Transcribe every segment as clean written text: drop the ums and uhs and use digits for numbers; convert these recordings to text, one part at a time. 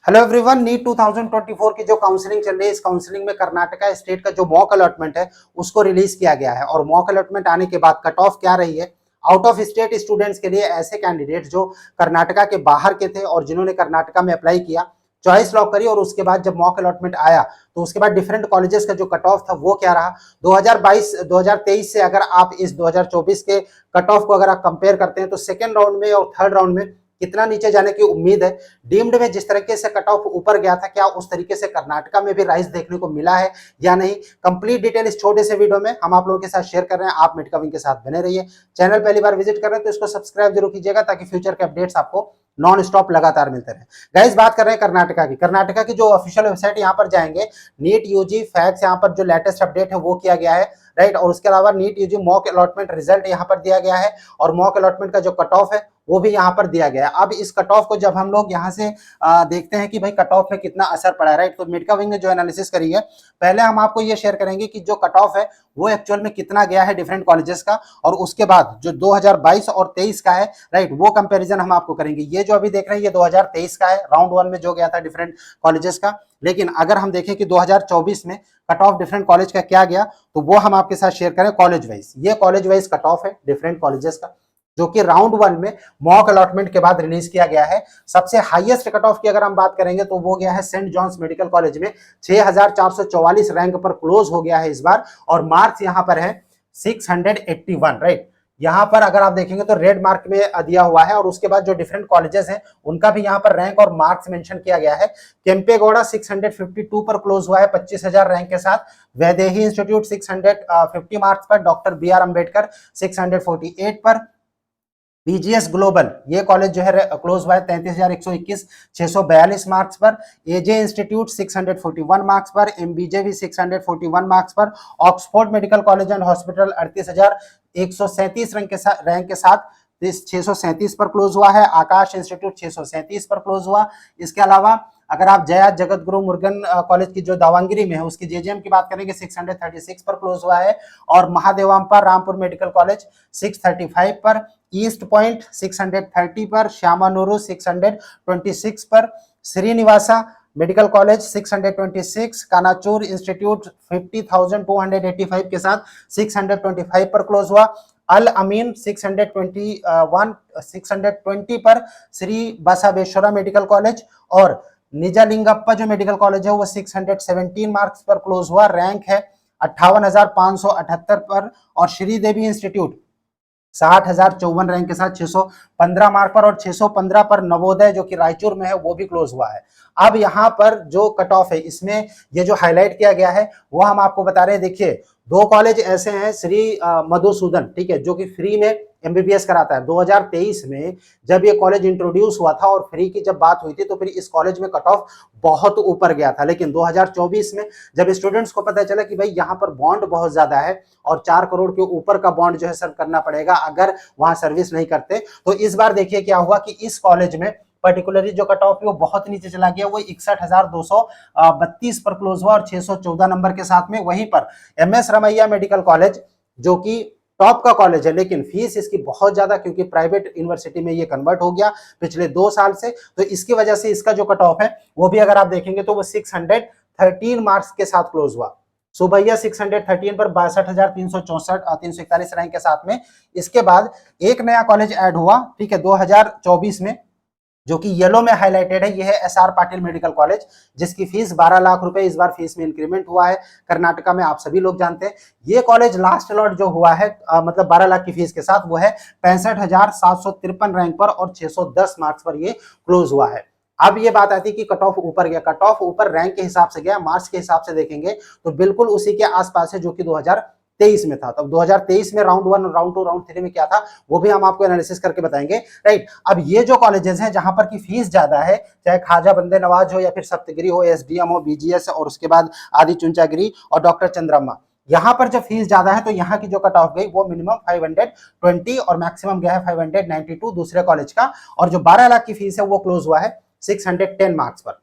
Hello everyone, NEET 2024 की जो counselling चल रही है, इस काउंसलिंग में कर्नाटका स्टेट का जो मॉक अलॉटमेंट है उसको रिलीज किया गया है। और मॉक अलॉटमेंट आने के बाद कट ऑफ क्या रही है आउट ऑफ स्टेट स्टूडेंट्स के लिए, ऐसे कैंडिडेट जो कर्नाटका के बाहर के थे और जिन्होंने कर्नाटका में अप्लाई किया, चॉइस लॉक करी, और उसके बाद जब मॉक अलॉटमेंट आया तो उसके बाद डिफरेंट कॉलेजेस का जो कट ऑफ था वो क्या रहा 2022 2023 से। अगर आप इस 2024 के कट ऑफ को अगर आप कंपेयर करते हैं तो सेकेंड राउंड में और थर्ड राउंड में कितना नीचे जाने की उम्मीद है। डीम्ड में जिस तरीके से कट ऑफ ऊपर गया था, क्या उस तरीके से कर्नाटका में भी राइज देखने को मिला है या नहीं? कंप्लीट डिटेल इस छोटे से वीडियो में हम आप लोगों के साथ शेयर कर रहे हैं। आप मिडकविंग के साथ बने रहिए। चैनल पहली बार विजिट कर रहे हैं तो इसको सब्सक्राइब जरूर कीजिएगा ताकि फ्यूचर के अपडेट्स आपको नॉन स्टॉप लगातार मिलते रहे। गाइस, बात कर रहे हैं कर्नाटका की जो ऑफिशियल वेबसाइट, यहाँ पर जाएंगे, नीट यूजी फैक्ट्स, यहाँ पर जो लेटेस्ट अपडेट है वो किया गया है, राइट। और उसके अलावा NEET UG mock allotment result यहाँ पर दिया गया है और मॉक अलॉटमेंट का जो कट ऑफ है वो भी यहाँ पर दिया गया है। अब इस कट ऑफ को जब हम लोग यहाँ से देखते हैं कि भाई कट ऑफ में कितना असर पड़ा है, राइट, तो मिडकविंग ने जो एनालिसिस करी है, पहले हम आपको ये शेयर करेंगे कि जो कट ऑफ है वो एक्चुअल में कितना गया है डिफरेंट कॉलेजेस का, और उसके बाद जो 2022 और 23 का है, राइट, वो कंपैरिजन हम आपको करेंगे। ये जो अभी देख रहे हैं ये 2023 का है, राउंड वन में जो गया था डिफरेंट कॉलेजेस का। लेकिन अगर हम देखें कि 2024 में कट ऑफ डिफरेंट कॉलेज का क्या गया, तो वो हम आपके साथ शेयर करें कॉलेज वाइज। ये कॉलेज वाइज कट ऑफ है डिफरेंट कॉलेजेस का, जो कि राउंड वन में मॉक अलॉटमेंट के बाद रिलीज किया गया है। सबसे हाईएस्ट कट ऑफ की अगर हम बात करेंगे तो वो गया है सेंट जॉन्स मेडिकल कॉलेज में, 6444 रैंक पर क्लोज हो गया है इस बार, और मार्क्स यहाँ पर है 681, राइट। यहाँ पर अगर आप देखेंगे तो रेड मार्क में दिया हुआ है, और उसके बाद जो डिफरेंट कॉलेजेस हैं उनका भी यहाँ पर रैंक और मार्क्स मेंशन किया गया है। केम्पेगौड़ा 652 पर क्लोज हुआ है 25,000 रैंक के साथ। वैदेही इंस्टीट्यूट 650 मार्क्स पर, डॉक्टर बी आर अम्बेडकर 648 पर, बीजीएस ग्लोबल ये कॉलेज जो है क्लोज हुआ है 33,121 642 मार्क्स पर, एजे इंस्टीट्यूट 641 मार्क्स पर, एमबीजे भी 641 मार्क्स पर, Oxford medical college and hospital 38,137 rank के साथ 637 पर क्लोज हुआ है। आकाश इंस्टीट्यूट 637 पर क्लोज हुआ। इसके अलावा अगर आप जया जगत गुरु मुरुगन कॉलेज की जो दावंगिरी में है उसकी जेजेएम की बात करेंगे 636 पर क्लोज हुआ है, और महादेवांपा रामपुर मेडिकल कॉलेज 635 पर, ईस्ट पॉइंट 630 पर, श्यामानुरु 626 पर, श्रीनिवासा मेडिकल कॉलेज 626, कानाचूर इंस्टीट्यूट 50,285 के साथ 625 पर क्लोज हुआ। अल अमीन 620 पर, श्री बसवेश्वरा मेडिकल कॉलेज, और निजालिंगप्पा जो मेडिकल कॉलेज है वो 617 मार्क्स पर क्लोज हुआ, रैंक है 58,578 पर, और श्रीदेवी इंस्टीट्यूट 60,054 रैंक के साथ 615 मार्क पर, और 615 पर नवोदय जो कि रायचूर में है वो भी क्लोज हुआ है। अब यहाँ पर जो कट ऑफ है इसमें ये जो हाईलाइट किया गया है वो हम आपको बता रहे हैं। देखिए, दो कॉलेज ऐसे हैं, श्री मधुसूदन, ठीक है, जो कि फ्री में एमबीबीएस कराता है। 2023 में जब ये कॉलेज इंट्रोड्यूस हुआ था और फ्री की जब बात हुई थी तो फिर इस कॉलेज में कट ऑफ बहुत ऊपर गया था। लेकिन 2024 में जब स्टूडेंट्स को पता चला कि भाई यहाँ पर बॉन्ड बहुत ज्यादा है और 4 करोड़ के ऊपर का बॉन्ड जो है सर्व करना पड़ेगा अगर वहां सर्विस नहीं करते, तो इस बार देखिए क्या हुआ कि इस कॉलेज में पर्टिकुलरली जो कट ऑफ है वो बहुत नीचे चला गया। वो 61,232 पर क्लोज हुआ और 614 नंबर के साथ में। वहीं पर एमएस रमैया मेडिकल कॉलेज जो कि टॉप का कॉलेज है, लेकिन फीस इसकी बहुत ज्यादा, क्योंकि प्राइवेट यूनिवर्सिटी में ये कन्वर्ट हो गया पिछले 2 साल से, तो इसकी वजह से इसका जो कट ऑफ है वो भी अगर आप देखेंगे तो वो 613 मार्क्स के साथ क्लोज हुआ। सुबैया 613 पर 62,341 रैंक के साथ में। इसके बाद एक नया कॉलेज ऐड हुआ, ठीक है, 2024 में, जो कि येलो में हाईलाइटेड है। ये है एसआर पाटिल मेडिकल कॉलेज, जिसकी फीस 12 लाख रुपए इस बार फीस में इंक्रीमेंट हुआ है कर्नाटका में, आप सभी लोग जानते हैं। ये कॉलेज लास्ट अलॉट जो हुआ है मतलब 12 लाख की फीस के साथ, वो है 65,753 रैंक पर और 610 मार्क्स पर ये क्लोज हुआ है। अब ये बात आती है कि कट ऑफ ऊपर गया, कट ऑफ ऊपर रैंक के हिसाब से गया, मार्क्स के हिसाब से देखेंगे तो बिल्कुल उसी के आसपास है जो कि 2023 में था। तब 2023 में राउंड 1, राउंड 2, राउंड 3 में क्या था वो भी हम आपको एनालिसिस करके बताएंगे, राइट। अब ये जो कॉलेजेस हैं जहां पर की फीस ज्यादा है, चाहे ख्वाजा बंदे नवाज हो या फिर सप्तगिरी हो, एसडीएम हो, बीजीएस और उसके बाद आदि चुंचागिरी और डॉक्टर चंद्रमा, यहाँ पर जब फीस ज्यादा है तो यहाँ की जो कट ऑफ गई वो मिनिमम 520 और मैक्सिमम गया है 592 दूसरे कॉलेज का, और जो 12 लाख की फीस है वो क्लोज हुआ है 610 मार्क्स पर।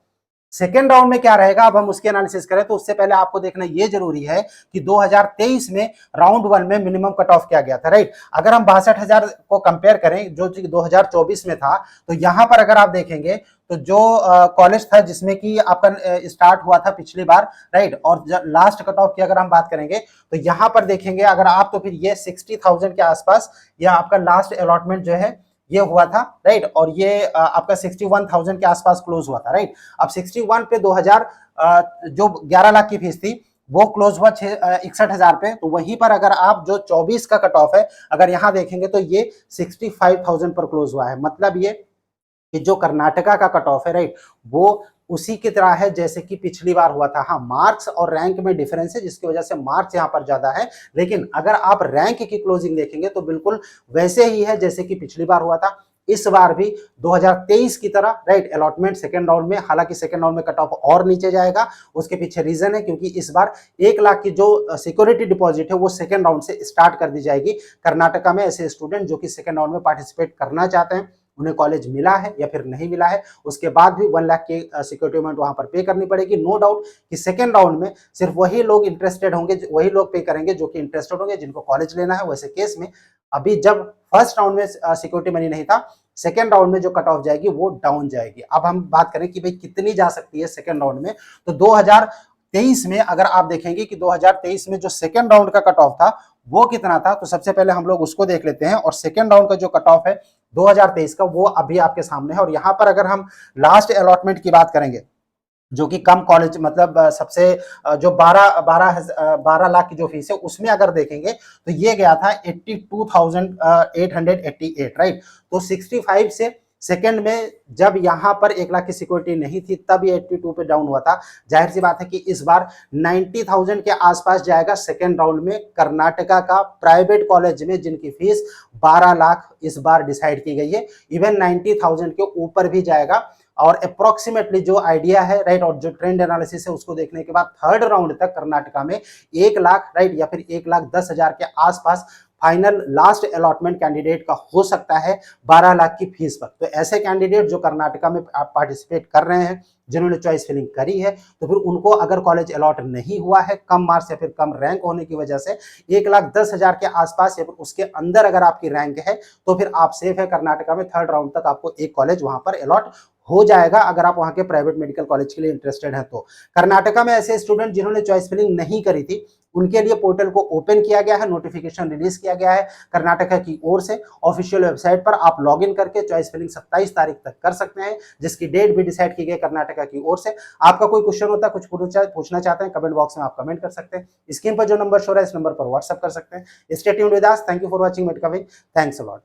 सेकेंड राउंड में क्या रहेगा, अब हम उसके एनालिसिस करें तो उससे पहले आपको देखना ये जरूरी है कि 2023 में राउंड वन में मिनिमम कट ऑफ क्या गया था, राइट। अगर हम 62,000 को कंपेयर करें जो 2024 में था, तो यहां पर अगर आप देखेंगे तो जो कॉलेज था जिसमें कि आपका स्टार्ट हुआ था पिछली बार, राइट, और लास्ट कट ऑफ की अगर हम बात करेंगे तो यहां पर देखेंगे अगर आप, तो फिर ये 60,000 के आसपास यह आपका लास्ट अलॉटमेंट जो है ये हुआ था, राइट, और ये आपका 61,000 के आसपास क्लोज हुआ था, राइट। अब 61 पे 2000 जो 11 लाख की फीस थी वो क्लोज हुआ 61,000 पे, तो वहीं पर अगर आप जो 24 का कट ऑफ है अगर यहां देखेंगे तो ये 65,000 पर क्लोज हुआ है। मतलब ये कि जो कर्नाटका का कट ऑफ है, राइट, वो उसी की तरह है जैसे कि पिछली बार हुआ था। हाँ, मार्क्स और रैंक में डिफरेंस है जिसकी वजह से मार्क्स यहां पर ज्यादा है, लेकिन अगर आप रैंक की क्लोजिंग देखेंगे तो बिल्कुल वैसे ही है जैसे कि पिछली बार हुआ था। इस बार भी 2023 की तरह, राइट, अलॉटमेंट सेकेंड राउंड में, हालांकि सेकेंड राउंड में कट ऑफ और नीचे जाएगा। उसके पीछे रीजन है क्योंकि इस बार 1 लाख की जो सिक्योरिटी डिपॉजिट है वो सेकेंड राउंड से स्टार्ट कर दी जाएगी। कर्नाटका में ऐसे स्टूडेंट जो कि सेकेंड राउंड में पार्टिसिपेट करना चाहते हैं, उन्हें कॉलेज मिला है या फिर नहीं मिला है, उसके बाद भी 1 लाख की सिक्योरिटी अमाउंट वहां पर पे करनी पड़ेगी। नो डाउट कि सेकेंड राउंड में सिर्फ वही लोग इंटरेस्टेड होंगे, वही लोग पे करेंगे जो कि इंटरेस्टेड होंगे, जिनको कॉलेज लेना है। वैसे केस में अभी जब फर्स्ट राउंड में सिक्योरिटी मनी नहीं था, सेकेंड राउंड में जो कट ऑफ जाएगी वो डाउन जाएगी। अब हम बात करें कि भाई कितनी जा सकती है सेकेंड राउंड में, तो 2023 में अगर आप देखेंगे कि 2023 में जो सेकेंड राउंड का कट ऑफ था वो कितना था, तो सबसे पहले हम लोग उसको देख लेते हैं। और सेकेंड राउंड का जो कट ऑफ है 2023 का वो अभी आपके सामने है। और यहां पर अगर हम लास्ट अलॉटमेंट की बात करेंगे जो कि कम कॉलेज, मतलब सबसे जो 12 लाख की जो फीस है उसमें अगर देखेंगे तो ये गया था 82,888, राइट। तो 65 से सेकेंड में जब यहां पर 1 लाख की सिक्योरिटी नहीं थी तब ये 82 पे डाउन हुआ था। जाहिर सी बात है कि इस बार 90,000 के आसपास जाएगा सेकेंड राउंड में कर्नाटका का प्राइवेट कॉलेज में जिनकी फीस 12 लाख इस बार डिसाइड की गई है। इवन 90,000 के ऊपर भी जाएगा। और अप्रोक्सीमेटली जो आइडिया है, राइट, और जो ट्रेंड एनालिसिस है उसको देखने के बाद थर्ड राउंड तक कर्नाटका में 1 लाख, राइट, या फिर 1,10,000 के आसपास फाइनल लास्ट अलॉटमेंट कैंडिडेट का हो सकता है 12 लाख की फीस पर। तो ऐसे कैंडिडेट जो कर्नाटका में पार्टिसिपेट कर रहे हैं, जिन्होंने चॉइस फिलिंग करी है, तो फिर उनको अगर कॉलेज अलॉट नहीं हुआ है कम मार्क्स या फिर कम रैंक होने की वजह से 1,10,000 के आसपास या फिर उसके अंदर अगर आपकी रैंक है तो फिर आप सेफ है। कर्नाटका में थर्ड राउंड तक आपको एक कॉलेज वहां पर अलॉट हो जाएगा अगर आप वहां के प्राइवेट मेडिकल कॉलेज के लिए इंटरेस्टेड हैं तो। कर्नाटका में ऐसे स्टूडेंट जिन्होंने चॉइस फिलिंग नहीं करी थी उनके लिए पोर्टल को ओपन किया गया है, नोटिफिकेशन रिलीज किया गया है कर्नाटका की ओर से। ऑफिशियल वेबसाइट पर आप लॉग इन करके चॉइस फिलिंग 27 तारीख तक कर सकते हैं, जिसकी डेट भी डिसाइड की गई कर्नाटका की ओर से। आपका कोई क्वेश्चन होता है, कुछ पूछना चाहते हैं, कमेंट बॉक्स में आप कमेंट कर सकते हैं। स्क्रीन पर जो नंबर शो रहा है इस नंबर पर व्हाट्सएप कर सकते हैं। Stay tuned with us. Thank you for watching मेडकविंग। Thanks a lot.